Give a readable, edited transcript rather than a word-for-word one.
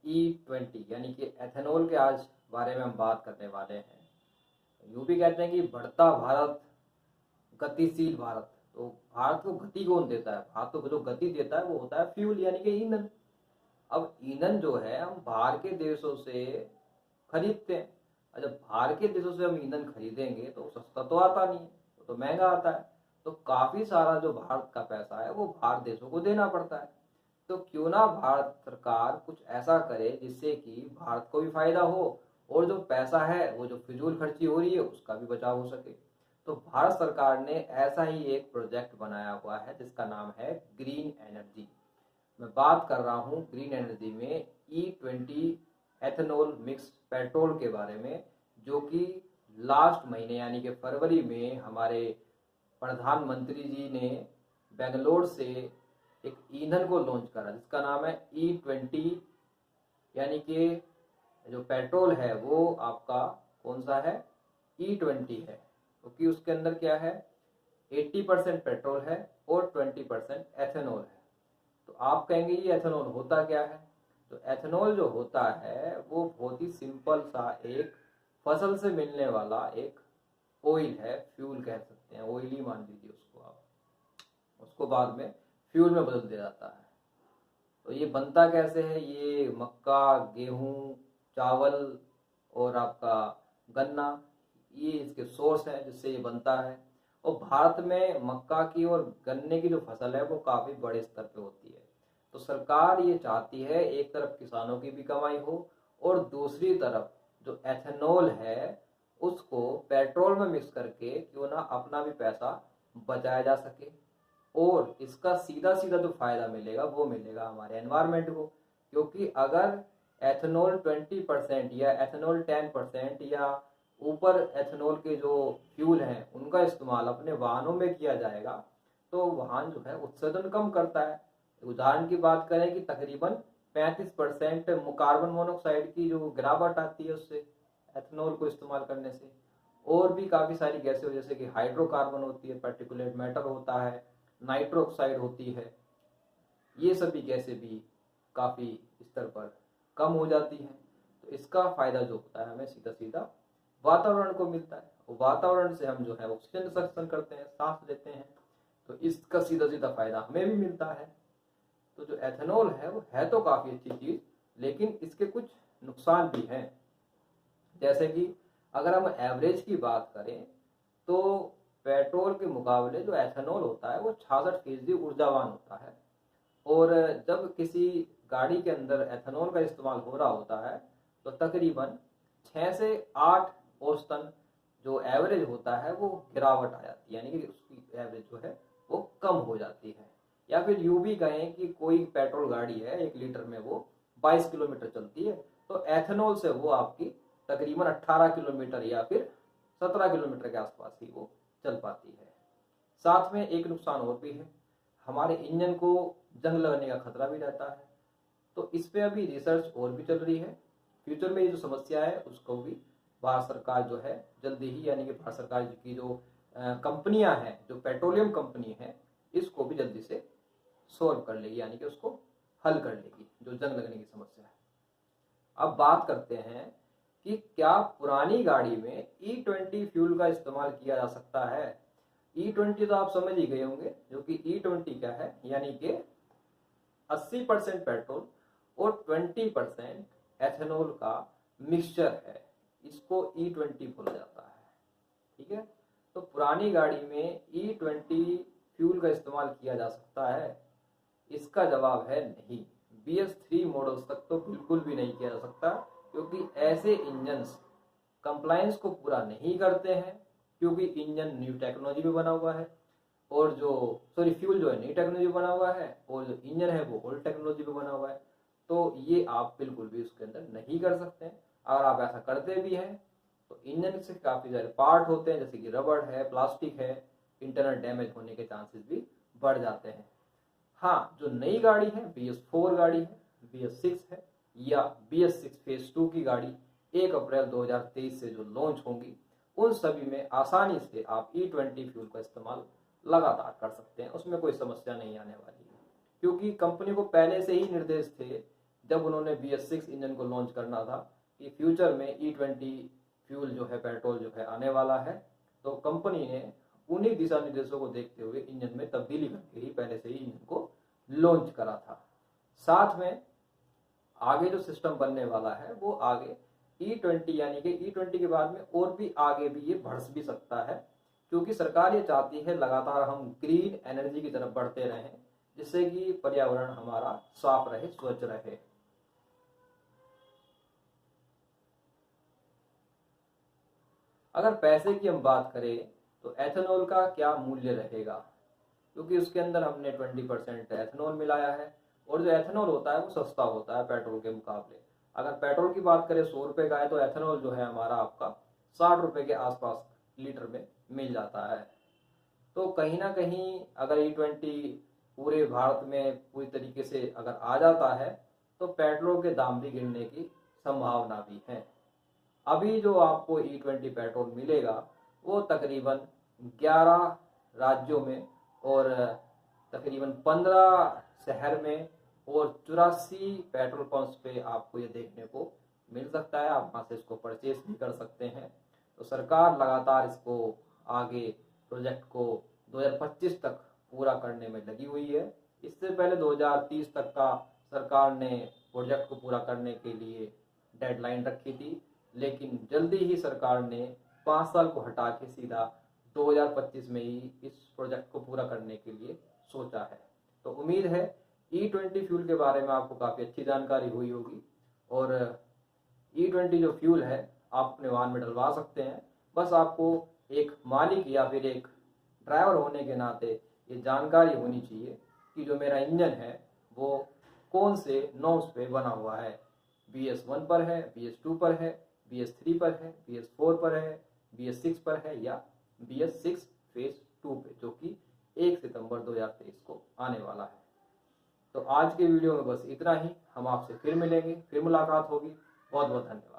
E20 यानी कि ethanol के आज बारे में हम बात करने वाले हैं। यूँ भी कहते हैं कि बढ़ता भारत, गतिशील भारत। तो भारत को गति कौन देता है? भारत को जो गति देता है वो होता है फ्यूल यानी कि ईंधन। अब ईंधन जो है हम बाहर के देशों से खरीदते हैं, और जब बाहर के देशों से हम ईंधन खरीदेंगे तो सस्ता तो आता नहीं है, तो महंगा आता है। तो काफी सारा जो भारत का पैसा है वो बाहर देशों को देना पड़ता है। तो क्यों ना भारत सरकार कुछ ऐसा करे जिससे कि भारत को भी फायदा हो, और जो पैसा है वो जो फिजूल खर्ची हो रही है उसका भी बचाव हो सके। तो भारत सरकार ने ऐसा ही एक प्रोजेक्ट बनाया हुआ है जिसका नाम है ग्रीन एनर्जी। मैं बात कर रहा हूँ ग्रीन एनर्जी में E20 एथेनॉल मिक्स पेट्रोल के बारे में, जो कि लास्ट महीने यानी कि फरवरी में हमारे प्रधानमंत्री जी ने बेंगलोर से एक ईंधन को लॉन्च करा जिसका नाम है E20। यानी कि जो पेट्रोल है वो आपका कौन सा है? E20 है, क्योंकि उसके अंदर क्या है, 80% पेट्रोल है और 20% एथेनॉल है। तो आप कहेंगे ये एथेनॉल होता क्या है? तो एथेनॉल जो होता है वो बहुत ही सिंपल सा एक फसल से मिलने वाला एक ऑयल है, फ्यूल कह सकते हैं, ऑयल ही मान लीजिए उसको आप। उसको बाद में फ्यूल में बदल दिया जाता है। तो ये बनता कैसे है? ये मक्का, गेहूं, चावल और आपका गन्ना, ये इसके सोर्स हैं जिससे ये बनता है। और भारत में मक्का की और गन्ने की जो फसल है वो काफ़ी बड़े स्तर पे होती है। तो सरकार ये चाहती है एक तरफ किसानों की भी कमाई हो, और दूसरी तरफ जो एथेनॉल है उसको पेट्रोल में मिक्स करके क्यों ना अपना भी पैसा बचाया जा सके। और इसका सीधा सीधा जो फायदा मिलेगा वो मिलेगा हमारे एनवायरनमेंट को, क्योंकि अगर एथेनॉल 20% या एथेनॉल 10% या ऊपर एथेनॉल के जो फ्यूल हैं उनका इस्तेमाल अपने वाहनों में किया जाएगा तो वाहन जो है उत्सर्जन कम करता है। उदाहरण की बात करें कि तकरीबन 35% कार्बन मोनोऑक्साइड की जो गिरावट आती है उससे, एथेनॉल को इस्तेमाल करने से। और भी काफ़ी सारी गैसें जैसे कि हाइड्रोकार्बन होती है, पार्टिकुलेट मैटर होता है, नाइट्रो ऑक्साइड होती है, ये सभी गैसें भी काफ़ी स्तर पर कम हो जाती हैं। तो इसका फायदा जो होता है हमें सीधा सीधा वातावरण को मिलता है, और वातावरण से हम जो है ऑक्सीजन सर्जन करते हैं, सांस लेते हैं, तो इसका सीधा सीधा फायदा हमें भी मिलता है। तो जो एथेनॉल है वो है तो काफ़ी अच्छी चीज़, लेकिन इसके कुछ नुकसान भी हैं। जैसे कि अगर हम एवरेज की बात करें तो पेट्रोल के मुकाबले जो एथेनॉल होता है वो 66% ऊर्जावान होता है। और जब किसी गाड़ी के अंदर एथेनॉल का इस्तेमाल हो रहा होता है तो तकरीबन 6 से 8 औसतन जो एवरेज होता है वो गिरावट आ जाती है, यानी कि उसकी एवरेज जो है वो कम हो जाती है। या फिर यूं भी कहें कि कोई पेट्रोल गाड़ी है 1 लीटर में वो 22 किलोमीटर चलती है, तो एथेनॉल से वो आपकी तकरीबन 18 किलोमीटर या फिर 17 किलोमीटर के आसपास ही वो चल पाती है। साथ में एक नुकसान और भी है, हमारे इंजन को जंग लगने का खतरा भी रहता है। तो इस पे अभी रिसर्च और भी चल रही है। फ्यूचर में ये जो समस्या है उसको भी भारत सरकार जो है जल्दी ही, यानी कि भारत सरकार की जो कंपनियां हैं, जो पेट्रोलियम कंपनी है, इसको भी जल्दी से सॉल्व कर लेगी, यानी कि उसको हल कर लेगी जो जंग लगने की समस्या है। अब बात करते हैं कि क्या पुरानी गाड़ी में E20 फ्यूल का इस्तेमाल किया जा सकता है। E20 तो आप समझ ही गए होंगे, जो कि E20 क्या है, यानी कि 80% पेट्रोल और 20% एथेनॉल का मिक्सचर है, इसको E20 बोला जाता है। ठीक है, तो पुरानी गाड़ी में E20 फ्यूल का इस्तेमाल किया जा सकता है? इसका जवाब है नहीं। BS3 मॉडल्स तक तो बिल्कुल भी नहीं किया जा सकता, क्योंकि ऐसे इंजन्स कंप्लायंस को पूरा नहीं करते हैं, क्योंकि इंजन न्यू टेक्नोलॉजी में बना हुआ है, और जो फ्यूल जो है नई टेक्नोलॉजी में बना हुआ है, और जो इंजन है वो ओल्ड टेक्नोलॉजी में बना हुआ है। तो ये आप बिल्कुल भी उसके अंदर नहीं कर सकते हैं। अगर आप ऐसा करते भी हैं तो इंजन से काफ़ी सारे पार्ट होते हैं, जैसे कि रबड़ है, प्लास्टिक है, इंटरनल डैमेज होने के चांसेस भी बढ़ जाते हैं। हाँ, जो नई गाड़ी है BS4 गाड़ी है, BS6 है, या BS6 फेज 2 की गाड़ी 1 अप्रैल 2023 से जो लॉन्च होंगी, उन सभी में आसानी से आप E20 फ्यूल का इस्तेमाल लगातार कर सकते हैं, उसमें कोई समस्या नहीं आने वाली है। क्योंकि कंपनी को पहले से ही निर्देश थे जब उन्होंने BS6 इंजन को लॉन्च करना था कि फ्यूचर में E20 फ्यूल जो है पेट्रोल जो है आने वाला है, तो कंपनी ने उन्हीं दिशा निर्देशों को देखते हुए इंजन में तब्दीली करके ही पहले से ही इंजन को लॉन्च करा था। साथ में आगे जो सिस्टम बनने वाला है वो आगे E20 यानी कि E20 के बाद में और भी आगे भी ये बढ़ भी सकता है, क्योंकि सरकार ये चाहती है लगातार हम ग्रीन एनर्जी की तरफ बढ़ते रहें, जिससे कि पर्यावरण हमारा साफ रहे, स्वच्छ रहे। अगर पैसे की हम बात करें तो एथेनॉल का क्या मूल्य रहेगा, क्योंकि उसके अंदर हमने 20% एथेनॉल मिलाया है और जो एथेनॉल होता है वो सस्ता होता है पेट्रोल के मुकाबले। अगर पेट्रोल की बात करें 100 रुपये का है, तो एथेनॉल जो है हमारा आपका 60 रुपये के आसपास लीटर में मिल जाता है। तो कहीं ना कहीं अगर E20 पूरे भारत में पूरी तरीके से अगर आ जाता है तो पेट्रोल के दाम भी गिरने की संभावना भी है। अभी जो आपको E20 पेट्रोल मिलेगा वो तकरीबन 11 राज्यों में और तकरीबन 15 शहर में और 84 पेट्रोल पंप्स पे आपको ये देखने को मिल सकता है। आप वहाँ से इसको परचेस भी कर सकते हैं। तो सरकार लगातार इसको आगे प्रोजेक्ट को 2025 तक पूरा करने में लगी हुई है। इससे पहले 2030 तक का सरकार ने प्रोजेक्ट को पूरा करने के लिए डेडलाइन रखी थी, लेकिन जल्दी ही सरकार ने 5 साल को हटा के सीधा 2025 में ही इस प्रोजेक्ट को पूरा करने के लिए सोचा है। तो उम्मीद है E20 फ्यूल के बारे में आपको काफ़ी अच्छी जानकारी हुई होगी और E20 जो फ्यूल है आप अपने वाहन में डलवा सकते हैं। बस आपको एक मालिक या फिर एक ड्राइवर होने के नाते ये जानकारी होनी चाहिए कि जो मेरा इंजन है वो कौन से नॉर्म्स पे बना हुआ है, BS1 पर है, BS2 पर है, BS3 पर है, BS4 पर है, BS6 पर है या BS6 फेज 2 पे, जो कि 1 सितंबर 2023 को आने वाला है। तो आज के वीडियो में बस इतना ही। हम आपसे फिर मिलेंगे, फिर मुलाकात होगी। बहुत बहुत धन्यवाद।